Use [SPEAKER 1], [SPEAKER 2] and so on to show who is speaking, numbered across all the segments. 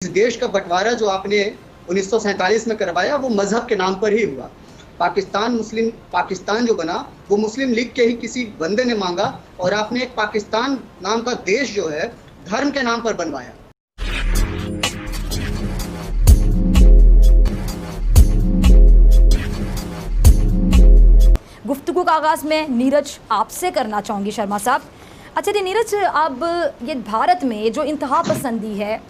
[SPEAKER 1] इस देश का बंटवारा जो आपने 1947 में करवाया वो मजहब के नाम पर ही हुआ। पाकिस्तान जो बना वो मुस्लिम लीग के ही किसी बंदे ने मांगा और आपने एक पाकिस्तान नाम का देश जो है धर्म के नाम पर बनवाया।
[SPEAKER 2] गुफ्तगू का आगाज़ में नीरज आपसे करना चाहूँगी शर्मा साहब। अच्छा जी नीरज, अब ये भारत में जो इंतहा पसंदी है,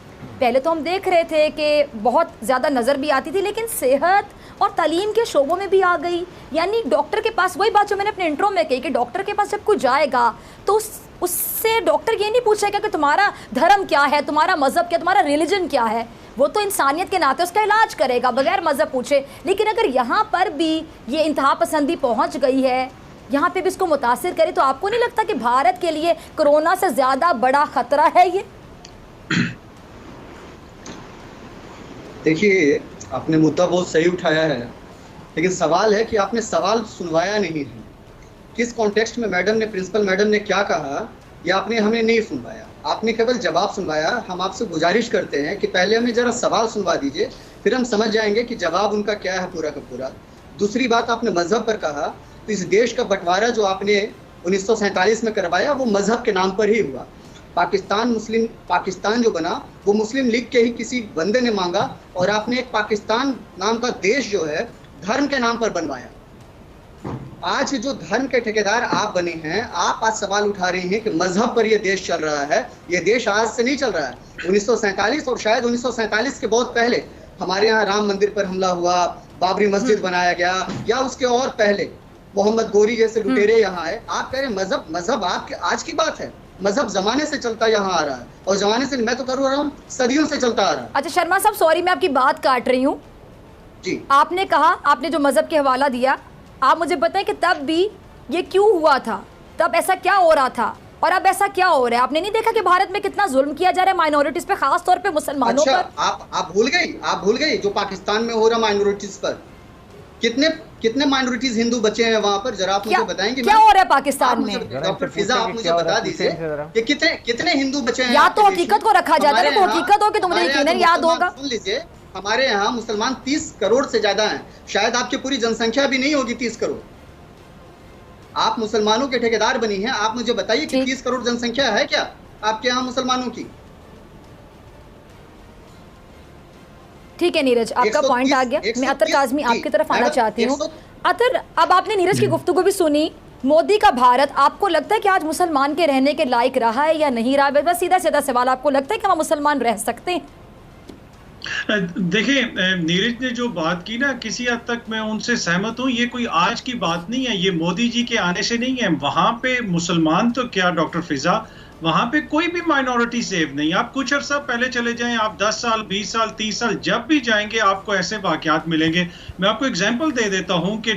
[SPEAKER 2] पहले तो हम देख रहे थे कि बहुत ज़्यादा नज़र भी आती थी, लेकिन सेहत और तालीम के शोबों में भी आ गई। यानी डॉक्टर के पास, वही बात जो मैंने अपने इंट्रो में कही कि डॉक्टर के पास जब कोई जाएगा तो उससे डॉक्टर ये नहीं पूछेगा कि तुम्हारा धर्म क्या है, तुम्हारा मज़हब क्या, तुम्हारा रिलीजन क्या है। वो तो इंसानियत के नाते उसका इलाज करेगा बगैर मज़हब पूछे। लेकिन अगर यहाँ पर भी ये इंतहा पसंदी पहुँच गई है, यहाँ पे भी इसको मुतासिर करे, तो आपको नहीं लगता कि भारत के लिए कोरोना से ज़्यादा बड़ा ख़तरा है ये?
[SPEAKER 1] देखिए, आपने मुद्दा बहुत सही उठाया है, लेकिन सवाल है कि आपने सवाल सुनवाया नहीं है। किस कॉन्टेक्स्ट में मैडम ने, प्रिंसिपल मैडम ने क्या कहा, ये आपने हमें नहीं सुनवाया। आपने केवल जवाब सुनवाया। हम आपसे गुजारिश करते हैं कि पहले हमें ज़रा सवाल सुनवा दीजिए, फिर हम समझ जाएंगे कि जवाब उनका क्या है पूरा का पूरा। दूसरी बात, आपने मज़हब पर कहा, तो इस देश का बंटवारा जो आपने 1947 में करवाया वो मज़हब के नाम पर ही हुआ। पाकिस्तान जो बना वो मुस्लिम लीग के ही किसी बंदे ने मांगा और आपने एक पाकिस्तान नाम का देश जो है धर्म के नाम पर बनवाया। आज जो धर्म के ठेकेदार आप बने हैं, आप आज सवाल उठा रहे हैं कि मजहब पर यह देश चल रहा है। यह देश आज से नहीं चल रहा है। 1947 और शायद 1947 के बहुत पहले हमारे यहाँ राम मंदिर पर हमला हुआ, बाबरी मस्जिद बनाया गया, या उसके और पहले मोहम्मद गोरी जैसे लुटेरे यहाँ आए। आप कह रहे हैं मजहब आपके आज की बात है। मजहब जमाने से चलता यहाँ आ रहा है, और जमाने से मैं तो कर रहा हूँ सदियों से चलता आ रहा है।
[SPEAKER 2] अच्छा शर्मा साहब, सॉरी मैं आपकी बात काट रही हूँ
[SPEAKER 1] जी।
[SPEAKER 2] आपने कहा, आपने जो मजहब के हवाला दिया, आप मुझे बताएं कि तब भी ये क्यों हुआ था, तब ऐसा क्या हो रहा था और अब ऐसा क्या हो रहा है? आपने नहीं देखा कि भारत में कितना जुल्म किया जा रहा है माइनॉरिटीज पे, खास तौर पे मुसलमानों पर?
[SPEAKER 1] आप भूल गई जो पाकिस्तान में हो रहा माइनॉरिटीज पर। कितने माइनॉरिटीज हिंदू बचे हैं वहां पर, जरा आप मुझे बताएंगे
[SPEAKER 2] क्या हो रहा है पाकिस्तान में?
[SPEAKER 1] डॉक्टर फिजा, आप मुझे बता दीजिए कि कितने हिंदू बचे हैं।
[SPEAKER 2] या तो हकीकत को रखा जाता है, हकीकत हो कि तुम्हें यकीनन याद होगा।
[SPEAKER 1] सुन लीजिए, हमारे यहाँ मुसलमान 30 करोड़ से ज्यादा हैं। शायद आपकी पूरी जनसंख्या भी नहीं होगी 30 करोड़। आप मुसलमानों के ठेकेदार बनी हैं। आप मुझे बताइए कि 30 करोड़ जनसंख्या है क्या आपके यहाँ मुसलमानों की?
[SPEAKER 2] ठीक है नीरज, आपका पॉइंट आ गया। मैं अतर काज़मी आपकी तरफ आना चाहती हूँ। अतर, अब आपने नीरज की गुफ्तगू भी सुनी। मोदी का भारत आपको लगता है कि आज मुसलमान के रहने के लायक रहा है या नहीं रहा? बस सीधा सीधा सवाल, आपको लगता है कि वहाँ मुसलमान रह सकते हैं?
[SPEAKER 3] देखिए, नीरज ने जो बात की ना, किसी हद तक मैं उनसे सहमत हूँ। ये कोई आज की बात नहीं है, ये मोदी जी के आने से नहीं है। वहां पे मुसलमान तो क्या डॉक्टर फिजा, वहां पे कोई भी माइनॉरिटी सेफ नहीं। आप कुछ अर्सा पहले चले जाएं, आप 10 साल 20 साल 30 साल जब भी जाएंगे आपको ऐसे वाकयात मिलेंगे। मैं आपको एग्जांपल दे देता हूं कि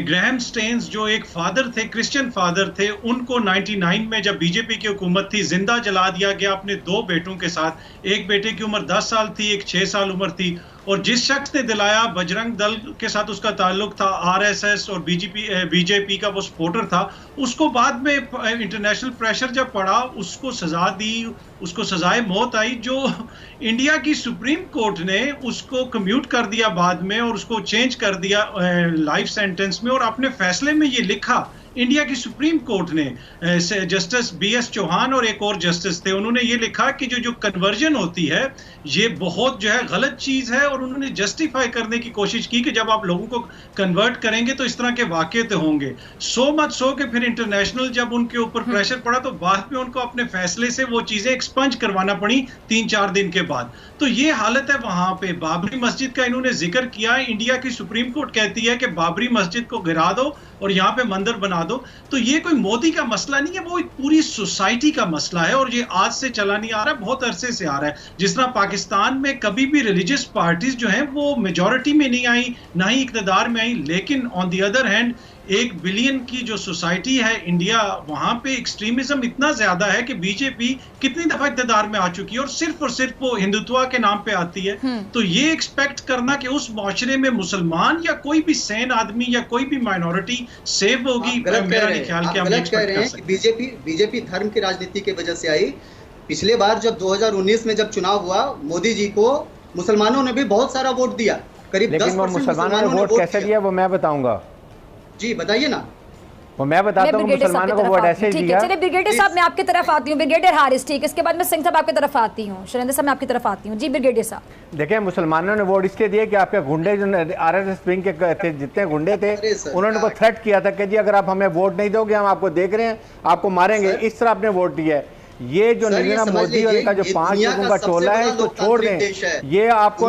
[SPEAKER 3] ग्राहम स्टेन्स जो एक फादर थे, क्रिश्चियन फादर थे, उनको 99 में जब बीजेपी की हुकूमत थी जिंदा जला दिया गया अपने 2 बेटों के साथ। एक बेटे की उम्र 10 साल थी, एक 6 साल उम्र थी। और जिस शख्स ने दिलाया, बजरंग दल के साथ उसका ताल्लुक था, आरएसएस और बीजेपी का वो सपोर्टर था, उसको बाद में इंटरनेशनल प्रेशर जब पड़ा उसको सजा दी, उसको सजाए मौत आई। जो इंडिया की सुप्रीम कोर्ट ने उसको कम्यूट कर दिया बाद में और उसको चेंज कर दिया लाइफ सेंटेंस में। और अपने फैसले में ये लिखा, इंडिया की सुप्रीम कोर्ट ने, जस्टिस BS चौहान और एक और जस्टिस थे, उन्होंने ये लिखा कि जो कन्वर्जन होती है ये बहुत जो है गलत चीज है। और उन्होंने जस्टिफाई करने की कोशिश की कि जब आप लोगों को कन्वर्ट करेंगे तो इस तरह के वाकये तो होंगे। मत सो के फिर इंटरनेशनल जब उनके ऊपर प्रेशर पड़ा तो बाद में उनको अपने फैसले से वो चीजें एक्सपंज करवाना पड़ी 3-4 दिन के बाद। तो ये हालत है वहां पे। बाबरी मस्जिद का इन्होंने जिक्र किया। इंडिया की सुप्रीम कोर्ट कहती है कि बाबरी मस्जिद को गिरा दो और यहाँ पे मंदिर बना दो। तो ये कोई मोदी का मसला नहीं है, वो एक पूरी सोसाइटी का मसला है। और ये आज से चला नहीं आ रहा है, बहुत अरसे से आ रहा है। जिस तरह पाकिस्तान में कभी भी रिलीजियस पार्टीज जो हैं वो मेजॉरिटी में नहीं आई, ना ही इक़्तिदार में आई, लेकिन on the other hand 1 billion की जो सोसाइटी है इंडिया, वहां पे एक्सट्रीमिज्म इतना ज्यादा है कि बीजेपी कितनी दफा इक़्तिदार में आ चुकी है और सिर्फ वो हिंदुत्व के नाम पे आती है। तो ये एक्सपेक्ट करना कि उस मुआशरे में मुसलमान या कोई भी सैन आदमी या कोई भी माइनॉरिटी सेव होगी, मेरा नहीं ख्याल कि हम एक्सपेक्ट कर सकते हैं।
[SPEAKER 1] बीजेपी धर्म की राजनीति की वजह से आई। पिछले बार जब 2019 में जब चुनाव हुआ, मोदी जी को मुसलमानों ने भी बहुत सारा वोट दिया, करीब 10%
[SPEAKER 4] लेकिन वो मुसलमानों ने वोट कैसे दिया वो मैं बताऊंगा।
[SPEAKER 1] जी बताइए ना।
[SPEAKER 4] वो मैं बताता हूँ मुसलमानों को वोट ऐसे दिया।
[SPEAKER 2] चलिए ब्रिगेडियर साहब मैं आपकी तरफ आती हूँ, ब्रिगेडियर हारिस, ठीक है, इसके बाद मैं सिंह साहब आपकी तरफ आती हूँ, शैलेंद्र साहब मैं आपकी तरफ आती हूँ। जी ब्रिगेडियर साहब।
[SPEAKER 4] देखिए मुसलमानों ने वोट इसलिए दिए कि आपके गुंडे जो आरएसएस विंग के थे, जितने गुंडे थे, उन्होंने को थ्रेट किया था कि जी अगर आप हमें वोट नहीं दोगे हम आपको देख रहे हैं, आपको मारेंगे, इस तरह आपने वोट दिया है। ये जो नरेंद्र मोदी और इनका जो 5 लोगों का टोला है इसको छोड़ दें, ये आपको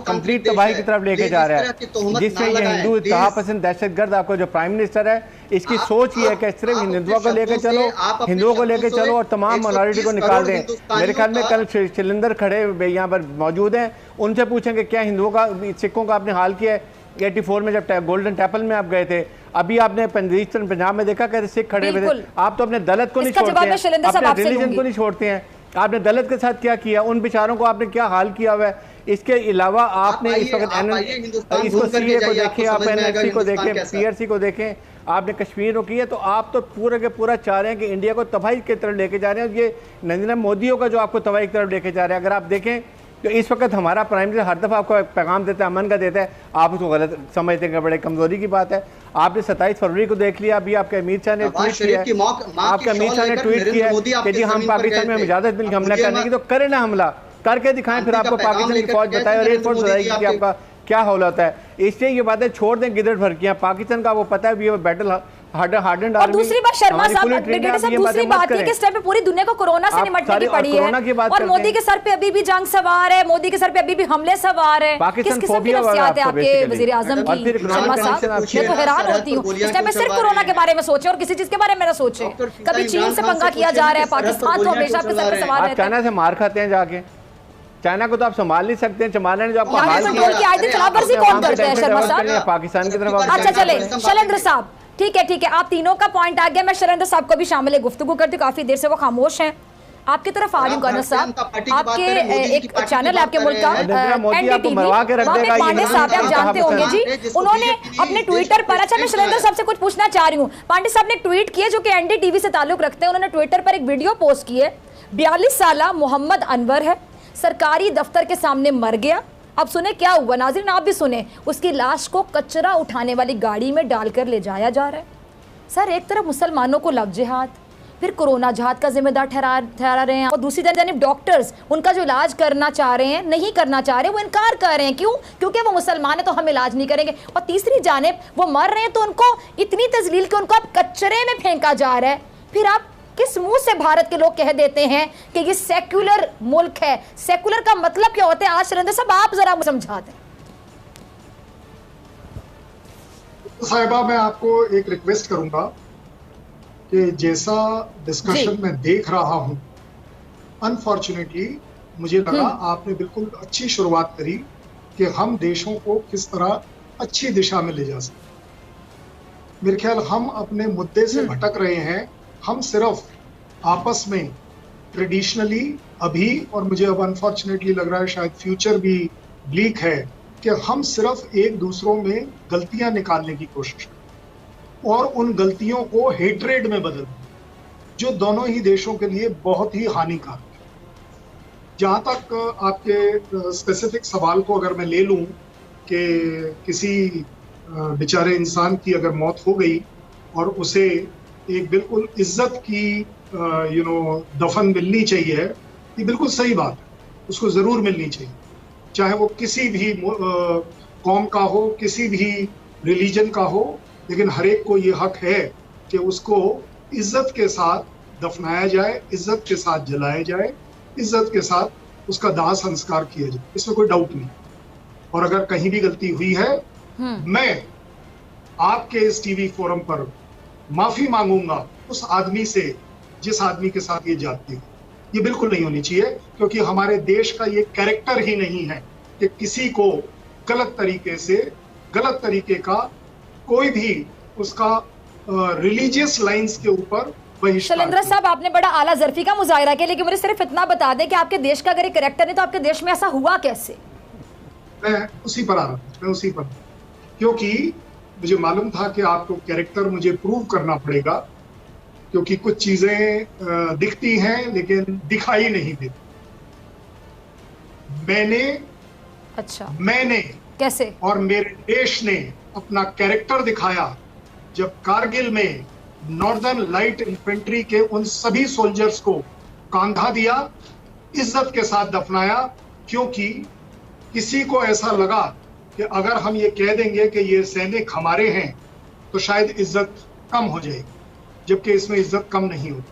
[SPEAKER 4] कंप्लीट तबाही की तरफ लेके जा रहा है, जिसमें ये हिंदू इत्तेहाद पसंद दहशतगर्द आपको जो प्राइम मिनिस्टर है इसकी सोच ये है कि सिर्फ हिंदुओं को लेके चलो, हिंदुओं को लेके चलो और तमाम माइनॉरिटी को निकाल दें। मेरे ख्याल में कल शैलेंद्र खड़े यहाँ पर मौजूद हैं, उनसे पूछेंगे क्या हिंदुओं का, सिखों का आपने हाल किया है। 84 में जब गोल्डन टेम्पल में आप गए थे, अभी आपने ईस्टर्न पंजाब में देखा कैसे सिख खड़े हुए थे। आप तो अपने दलित को नहीं छोड़ते हैं, अपने रिलीजन को नहीं छोड़ते हैं। आपने दलित के साथ क्या किया, उन बेचारों को आपने क्या हाल किया हुआ है। इसके अलावा आपने इस वक्त इसको सीए को देखें, आप एनएलसी को देखें, पीआरसी को देखें, आपने कश्मीर को किया, तो आप तो पूरे के पूरा चाह रहे हैं कि इंडिया को तबाही की तरफ लेके जा रहे हैं। ये नरेंद्र मोदी का जो आपको तबाही की तरफ लेके जा रहे हैं। अगर आप देखें तो इस वक्त हमारा प्राइम मिनिस्टर हर दफ़ा आपको पैगाम देता है, अमन का देता है, आप उसको गलत समझते हैं कि बड़े कमजोरी की बात है। आपने 27 फरवरी को देख लिया, अभी आपके अमीर शाह ने ट्वीट किया, आपके अमीर शाह ने ट्वीट किया कि जी हम पाकिस्तान में इजाजत मिली हमला करने की, तो करें ना हमला, करके दिखाएं, फिर आपको पाकिस्तान की फौज बताए और एयरफोर्स बताएगी कि आपका क्या हौला होता है। इसलिए ये बातें छोड़ दें गिदड़ भड़कियां। पाकिस्तान का वो पता है ये बैटल हार्डन।
[SPEAKER 2] और दूसरी बात शर्मा साहब, ब्रिगेडियर साहब, दूसरी बात है कि इस टाइम पे पूरी दुनिया को कोरोना से निपटने की पड़ी है और मोदी के सर पे अभी भी जंग सवार है, मोदी के सर पे अभी भी हमले सवार है। किस किस्म की नफसियात है आपके वजीर आजम की शर्मा साहब? मैं तो हैरान होती हूँ, इस टाइम पे सिर्फ कोरोना के बारे में सोचे और किसी चीज के बारे में ना सोचे। कभी चीन से पंगा किया जा रहा है, पाकिस्तान तो हमेशा आपके सर पे सवार रहता है।
[SPEAKER 4] चाइना से मार खाते हैं जाके, चाइना को तो आप संभाल नहीं सकते हैं। चाइना ने जो आपको
[SPEAKER 2] कंट्रोल की आयत खिलाफवर्जी कौन करता है शर्मा साहब?
[SPEAKER 4] पाकिस्तान की तरफ।
[SPEAKER 2] अच्छा चले शैलेंद्र साहब, ठीक है, आप तीनों का पॉइंट आ गया। मैं शैलेंद्र साहब को भी शामिल गुफ्तगू करती हूँ, काफी देर से वो खामोश हैं। आपकी तरफ आ रही हूँ कर्नल साहब, आपके एक चैनल है आपके मुल्क का एनडीटीवी, वहाँ पे पांडे साहब आप जानते होंगे जी, उन्होंने अपने ट्विटर पर, अच्छा मैं शैलेंद्र साहब से कुछ पूछना चाह रही हूँ, पांडे साहब ने ट्वीट किए जो कि एनडीटीवी से ताल्लुक रखते हैं, उन्होंने ट्विटर पर एक वीडियो पोस्ट की है। 42 साल मोहम्मद अनवर है, सरकारी दफ्तर के सामने मर गया। अब सुने क्या हुआ, नाज़रीन आप भी सुने, उसकी लाश को कचरा उठाने वाली गाड़ी में डालकर ले जाया जा रहा है। सर एक तरफ मुसलमानों को लव जिहाद, फिर कोरोना जहाद का जिम्मेदार ठहरा रहे हैं, और दूसरी जानब डॉक्टर्स उनका जो इलाज करना चाह रहे हैं, नहीं करना चाह रहे, वो इनकार कर रहे हैं। क्यों? क्योंकि वो मुसलमान है तो हम इलाज नहीं करेंगे। और तीसरी जानब वो मर रहे हैं तो उनको इतनी तजलील कि उनको अब कचरे में फेंका जा रहा है। फिर आप किस मुंह से भारत के लोग कह देते हैं कि ये सेक्युलर मुल्क है? सेक्युलर का मतलब क्या होता है? आज शैलेंद्र साहब आप जरा समझा दें।
[SPEAKER 5] साहिबा मैं आपको एक रिक्वेस्ट करूंगा कि जैसा डिस्कशन में देख रहा हूं, अनफॉर्चुनेटली मुझे लगा आपने बिल्कुल अच्छी शुरुआत करी कि हम देशों को किस तरह अच्छी दिशा में ले जा सकते। मेरे ख्याल हम अपने मुद्दे से भटक रहे हैं। हम सिर्फ आपस में ट्रेडिशनली अभी, और मुझे अब अनफॉर्चुनेटली लग रहा है शायद फ्यूचर भी ब्लीक है, कि हम सिर्फ एक दूसरों में गलतियां निकालने की कोशिश करें और उन गलतियों को हेट्रेड में बदल दें, जो दोनों ही देशों के लिए बहुत ही हानिकारक है। जहाँ तक आपके स्पेसिफिक सवाल को अगर मैं ले लूँ कि किसी बेचारे इंसान की अगर मौत हो गई और उसे एक बिल्कुल इज्जत की दफन मिलनी चाहिए, ये बिल्कुल सही बात है, उसको ज़रूर मिलनी चाहिए, चाहे वो किसी भी कौम का हो, किसी भी रिलीजन का हो, लेकिन हर एक को ये हक है कि उसको इज्जत के साथ दफनाया जाए, इज्जत के साथ जलाया जाए, इज्जत के साथ उसका दाह संस्कार किया जाए, इसमें कोई डाउट नहीं। और अगर कहीं भी गलती हुई है, मैं आपके इस टीवी फोरम पर माफी मांगूंगा उस आदमी से जिस आदमी के साथ ये जाती है। ये बिल्कुल नहीं होनी चाहिए, क्योंकि हमारे देश का ये कैरेक्टर ही नहीं है कि किसी को गलत तरीके से, गलत तरीके का कोई भी उसका रिलीजियस लाइंस के ऊपर बहिष्कार।
[SPEAKER 2] शैलेंद्र साहब आपने बड़ा आला ज़र्फी का मुजाहिरा किया, लेकिन मुझे सिर्फ इतना बता दें कि आपके देश का अगर एक कैरेक्टर है तो आपके देश में ऐसा हुआ कैसे?
[SPEAKER 5] मैं उसी पर आ रहा था, मैं उसी पर, क्योंकि मुझे मालूम था कि आपको कैरेक्टर मुझे प्रूव करना पड़ेगा क्योंकि कुछ चीजें दिखती हैं लेकिन दिखाई नहीं देती। मैंने
[SPEAKER 2] कैसे
[SPEAKER 5] और मेरे देश ने अपना कैरेक्टर दिखाया जब कारगिल में नॉर्दर्न लाइट इन्फेंट्री के उन सभी सोल्जर्स को कांधा दिया, इज्जत के साथ दफनाया, क्योंकि किसी को ऐसा लगा कि अगर हम ये कह देंगे कि ये सैनिक हमारे हैं तो शायद इज्जत कम हो जाएगी, जबकि इसमें इज्जत कम नहीं होती।